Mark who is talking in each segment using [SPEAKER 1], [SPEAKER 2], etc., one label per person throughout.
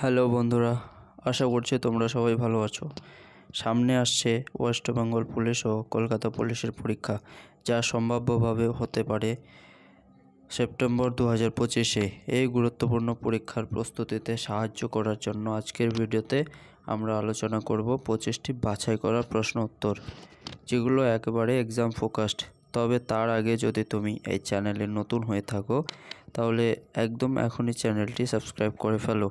[SPEAKER 1] Hello বন্ধুরা, আশা করছি তোমরা সবাই ভালো আছো। সামনে আসছে ওয়েস্ট বেঙ্গল পুলিশ ও কলকাতা পুলিশের পরীক্ষা, যা সম্ভাব্যভাবে হতে পারে সেপ্টেম্বর 2025-এ। এই গুরুত্বপূর্ণ পরীক্ষার প্রস্তুতিতে সাহায্য করার জন্য আজকের ভিডিওতে আমরা আলোচনা করব 25টি বাছাই করা প্রশ্ন উত্তর, যেগুলো একেবারে এক্সাম ফোকাসড। তবে তার আগে যদি তুমি এই চ্যানেলে নতুন হয়ে থাকো, তাহলে একদম এখনই চ্যানেলটি সাবস্ক্রাইব করে ফেলো।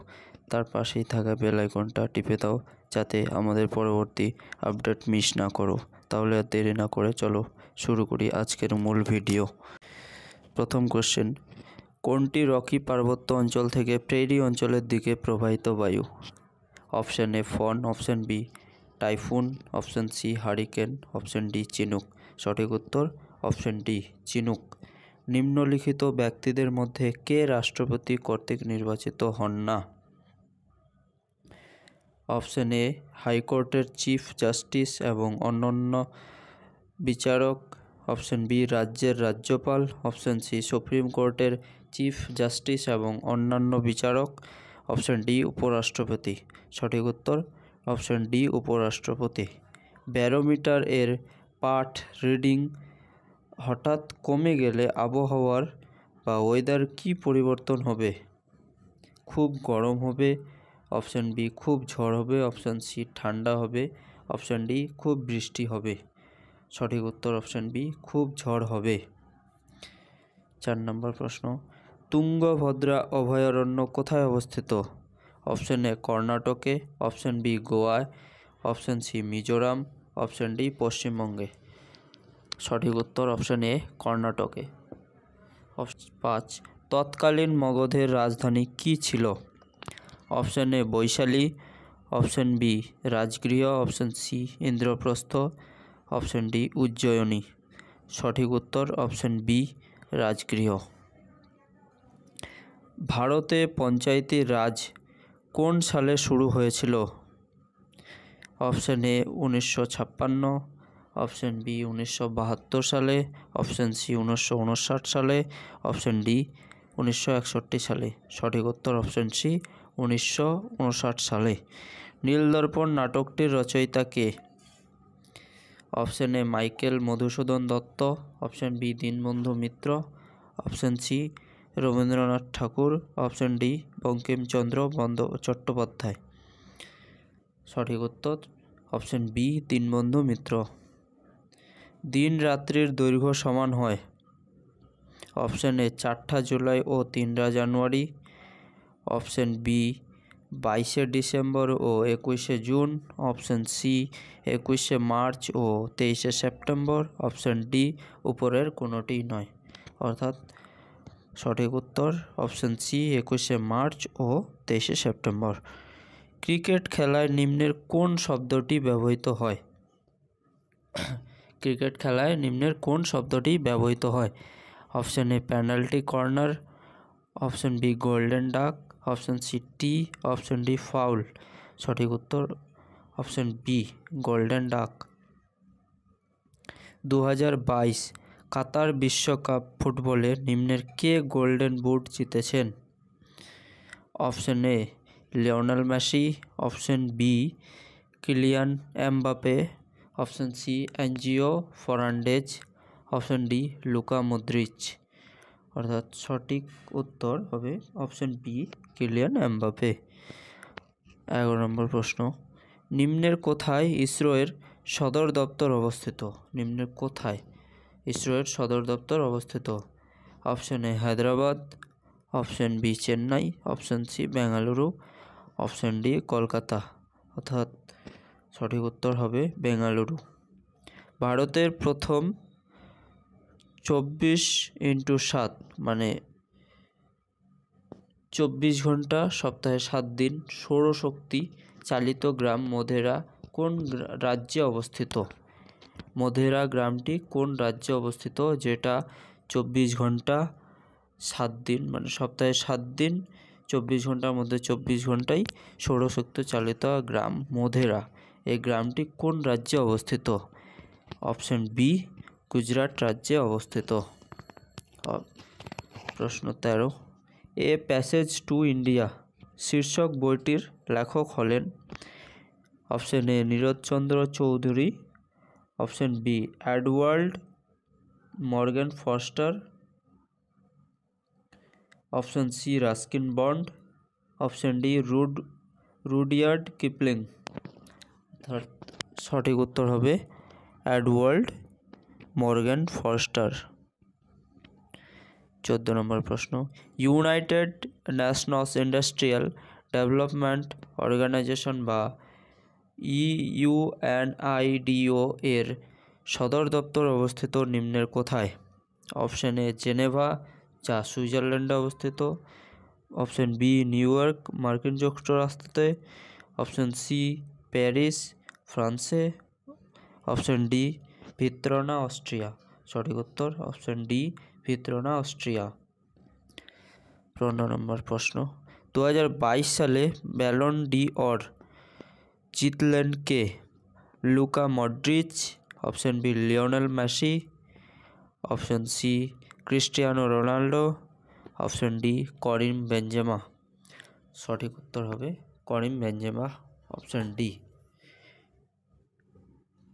[SPEAKER 1] তার পাশেই থাকা বেল আইকনটা টিপে দাও, যাতে আমাদের পরবর্তী আপডেট মিস না করো। তাহলে আর দেরি না করে চলো শুরু করি আজকের মূল ভিডিও। প্রথম কোশ্চেন, কোনটি রকি পার্বত্য অঞ্চল থেকে প্রেরি অঞ্চলের দিকে প্রবাহিত বায়ু? Option A foehn, option B typhoon, option C hurricane, option D chinook. সঠিক উত্তর অপশান ডি চিনুক। নিম্নলিখিত ব্যক্তিদের মধ্যে কে রাষ্ট্রপতি কর্তৃক নির্বাচিত হন না? অপশান এ হাইকোর্টের চিফ জাস্টিস এবং অন্যান্য বিচারক, অপশান বি রাজ্যের রাজ্যপাল, অপশান সি সুপ্রিম কোর্টের চিফ জাস্টিস এবং অন্যান্য বিচারক, অপশান ডি উপরাষ্ট্রপতি। সঠিক উত্তর অপশান ডি উপরাষ্ট্রপতি। ব্যারোমিটার এর পাঠ রিডিং হঠাৎ কমে গেলে আবহাওয়ার বা ওয়েদার কি পরিবর্তন হবে? খুব গরম হবে, অপশান বি খুব ঝড় হবে, অপশান সি ঠান্ডা হবে, অপশান ডি খুব বৃষ্টি হবে। সঠিক উত্তর অপশান বি খুব ঝড় হবে। 4 নম্বর প্রশ্ন, তুঙ্গভদ্রা অভয়ারণ্য কোথায় অবস্থিত? অপশান এ কর্ণাটকে, অপশান বি গোয়ায়, option C Mizoram, option D পশ্চিমবঙ্গে। সঠিক উত্তর অপশান এ কর্ণাটকে। 5, তৎকালীন মগধের রাজধানী কী ছিল? Option A Vaishali, option B Rajgriha, option C Indraprastha, option D Ujjayini. সঠিক উত্তর অপশান বি রাজগৃহ। ভারতে পঞ্চায়েতি রাজ কোন সালে শুরু হয়েছিল? অপশান এ 1956, অপশান বি 1972 সালে, অপশান সি 1959 সালে, অপশান ডি 1961 সালে। সঠিক উত্তর অপশান সি 1959 সালে। নীলদর্পণ নাটকটির রচয়িতা কে? Option A Michael Madhusudan Dutt, option B Dinabandhu Mitra, option C Rabindranath Tagore, option D Bankimchandra Chattopadhyay. সঠিক উত্তর অপশান বি দীনবন্ধু মিত্র। দিন রাত্রির দৈর্ঘ্য সমান হয়? অপশান এ 4 জুলাই ও 3 জানুয়ারি, অপশান বি 22 ডিসেম্বর ও 21 জুন, অপশান সি 21 মার্চ ও 23 সেপ্টেম্বর, অপশান ডি উপরের কোনোটি নয়। অর্থাৎ সঠিক উত্তর অপশান সি 21 মার্চ ও 23 সেপ্টেম্বর। ক্রিকেট খেলায় নিম্নের কোন শব্দটি ব্যবহৃত হয়? ক্রিকেট খেলায় নিম্নের কোন শব্দটি ব্যবহৃত হয়? Option A penalty corner, option B golden duck, option C tee, option D foul. সঠিক উত্তর অপশান বি গোল্ডেন ডাক। 2022 কাতার বিশ্বকাপ ফুটবলে নিম্নের কে গোল্ডেন বুট জিতেছেন? Option A Lionel Messi, option B Kylian Mbappe, option C Enzo Fernandez, option D Luka Modric. অর্থাৎ সঠিক উত্তর হবে অপশান বি কিলিয়ান এমবাপে। 11 নম্বর প্রশ্ন, নিম্নের কোথায় ইসরো এর সদর দপ্তর অবস্থিত? নিম্নের কোথায় ইসরো এর সদর দপ্তর অবস্থিত? Option A Hyderabad, option B Chennai, option C Bengaluru, option D Kolkata. অর্থাৎ সঠিক উত্তর হবে বেঙ্গালুরু। ভারতের প্রথম 24x7 মানে 24 ঘন্টা সপ্তাহে 7 দিন সৌরশক্তি চালিত গ্রাম মোধেরা কোন রাজ্যে অবস্থিত? মোধেরা গ্রামটি কোন রাজ্যে অবস্থিত, যেটা 24 ঘন্টা 7 দিন মানে সপ্তাহে 7 দিন 24 ঘন্টার মধ্যে 24 ঘন্টাই সৌরশক্তি চালিত গ্রাম মোধেরা। এই গ্রামটি কোন রাজ্যে অবস্থিত? অপশান বি গুজরাট রাজ্যে অবস্থিত। প্রশ্ন 13, এ প্যাসেজ টু ইন্ডিয়া শীর্ষক বইটির লেখক হলেন? Option A Nirajchandra Chaudhuri, option B Edward Morgan Forster, option C Ruskin Bond, option D Rudyard Kipling. সঠিক উত্তর হবে এডওয়ার্ড মর্গ্যান ফস্টার। 14 নম্বর প্রশ্ন, United Nations Industrial Development Organization বা ইউএনআইডিও এর সদর দপ্তর অবস্থিত নিম্নের কোথায়? অপশন এ জেনেভা, যা সুইজারল্যান্ডে অবস্থিত, অপশন বি নিউ ইয়র্ক, মার্কিন যুক্তরাষ্ট্রে, অপশন সি প্যারিস, ফ্রান্সে, অপশন ডি ভিয়েনা, অস্ট্রিয়া। সঠিক উত্তর অপশন ডি ভিয়েনা, অস্ট্রিয়া। 15 নম্বর প্রশ্ন, 2022 সালে ব্যালন ডি অর জিতলেন কে? Luka Modric, option B Lionel Messi, option C Cristiano Ronaldo, option D Karim Benzema. সঠিক উত্তর হবে করিম বেনজেমা, অপশন ডি।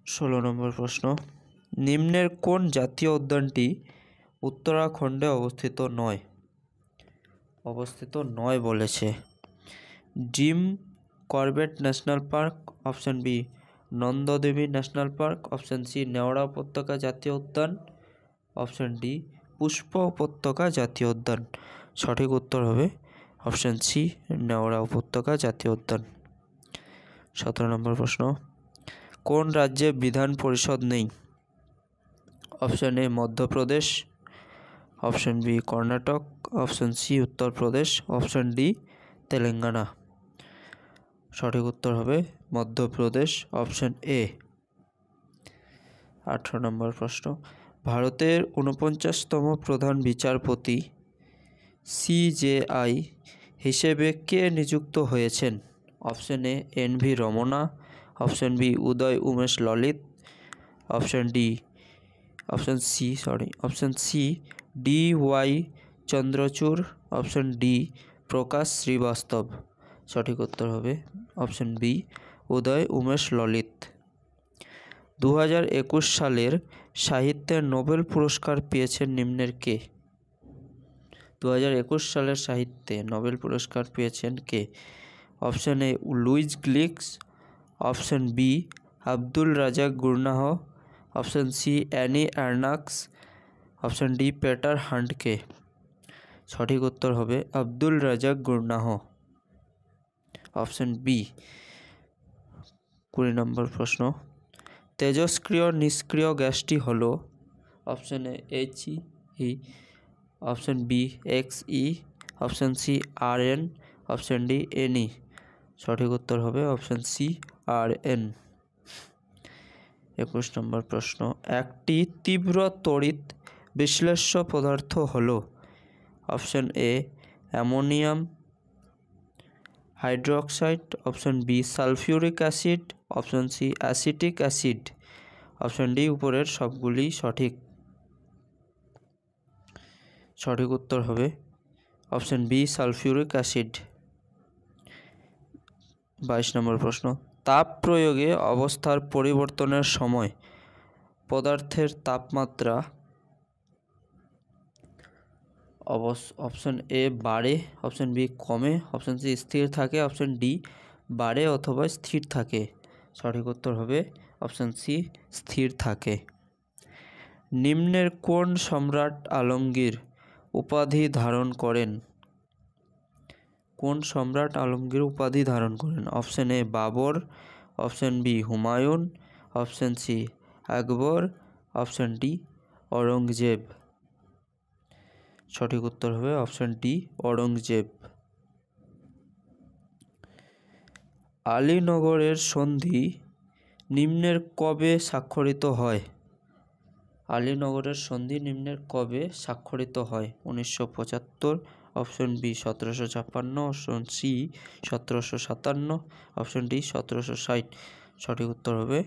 [SPEAKER 1] 16 নম্বর প্রশ্ন, নিম্নের কোন জাতীয় উদ্যানটি উত্তরাখণ্ডে অবস্থিত নয় বলেছে? Jim Corbett National Park, option B Nandadevi National Park, option C Neora উপত্যকা জাতীয় উদ্যান, অপশন ডি পুষ্প উপত্যকা জাতীয় উদ্যান। সঠিক উত্তর হবে অপশন সি নেওড়া উপত্যকা জাতীয় উদ্যান। 17 নম্বর প্রশ্ন, কোন রাজ্যে বিধান পরিষদ নেই? Option A Madhya Pradesh, option B Karnataka, option C Uttar Pradesh, option D Telangana. সঠিক উত্তর হবে মধ্যপ্রদেশ, অপশন এ। 18 নম্বর প্রশ্ন, ভারতের 49তম প্রধান বিচারপতি সিজেআই হিসেবে কে নিযুক্ত হয়েছেন? Option A N V. Ramana, option B Uday Umesh Lalit, option C D Y Chandrachud, option D Prakash Srivastava. সঠিক উত্তর হবে অপশন বি উদয় উমেশ ললিত। 2021 সালের সাহিত্যে নোবেল পুরস্কার পেয়েছেন নিম্নের কে? 2021 সালের সাহিত্যে নোবেল পুরস্কার পেয়েছেন কে? Option A Louise Gluck, option B Abdul Razak Gurnah, option C Annie Ernaux, option D Peter Handke. সঠিক উত্তর হবে Abdul Razak Gurnah, option B. 20 নম্বর প্রশ্ন, তেজস্ক্রিয় নিষ্ক্রিয় গ্যাসটি হল? Option A HE, option B XE, option C RN, option D NE। সঠিক উত্তর হবে অপশন সি RN। 21 নম্বর প্রশ্ন, একটি তীব্র তড়িৎ বিশ্লেষ্য পদার্থ হল? Option A ammonium hydroxide, option B sulphuric acid, option C acetic acid, option D উপরের সবগুলি সঠিক। সঠিক উত্তর হবে অপশন বি সালফিউরিক অ্যাসিড। 22 নম্বর প্রশ্ন, তাপ প্রয়োগে অবস্থার পরিবর্তনের সময় পদার্থের তাপমাত্রা অপশন এ বাড়ে, অপশন বি কমে, অপশন সি স্থির থাকে, অপশন ডি বাড়ে অথবা স্থির থাকে। সঠিক উত্তর হবে অপশন সি স্থির থাকে। নিম্নের কোন সম্রাট আলমগীর উপাধি ধারণ করেন? কোন সম্রাট আলমগীর উপাধি ধারণ করেন? Option A Babur, option B Humayun, option C Akbar, option D Aurangzeb. সঠিক উত্তর হবে অপশন ডি ঔরঙ্গজেব। আলীনগরের সন্ধি নিম্নের কবে স্বাক্ষরিত হয়? আলীনগরের সন্ধি নিম্নের কবে স্বাক্ষরিত হয়? 1975, option B 1756, option C 1757, option D 1760। সঠিক উত্তর হবে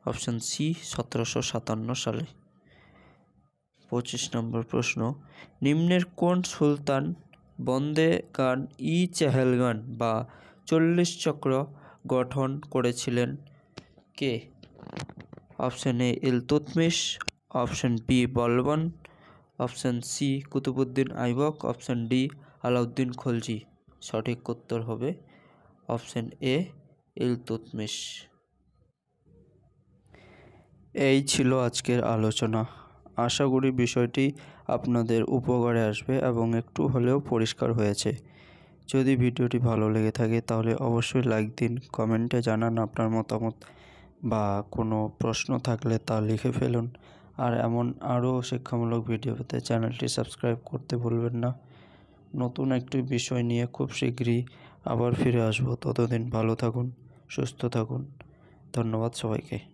[SPEAKER 1] অপশন সি 1757 সালে। 25 নম্বর প্রশ্ন, নিম্নের কোন সুলতান বন্দে গান ই চেহেলগান বা 40 চক্র গঠন করেছিলেন কে? Option A Iltutmish, option B Balban, option C Qutubuddin Aibak, option D Alauddin Khalji. সঠিক উত্তর হবে অপশন এ ইলতুৎমিশ। এই ছিল আজকের আলোচনা। আশা করি বিষয়টি আপনাদের উপকারে আসবে এবং একটু হলেও পরিষ্কার হয়েছে। যদি ভিডিওটি ভালো লেগে থাকে তাহলে অবশ্যই লাইক দিন, কমেন্টে জানান আপনার মতামত বা কোনো প্রশ্ন থাকলে তা লিখে ফেলুন। আর এমন আরও শিক্ষামূলক ভিডিও পেতে চ্যানেলটি সাবস্ক্রাইব করতে ভুলবেন না। নতুন একটি বিষয় নিয়ে খুব শীঘ্রই আবার ফিরে আসব। ততদিন ভালো থাকুন, সুস্থ থাকুন। ধন্যবাদ সবাইকে।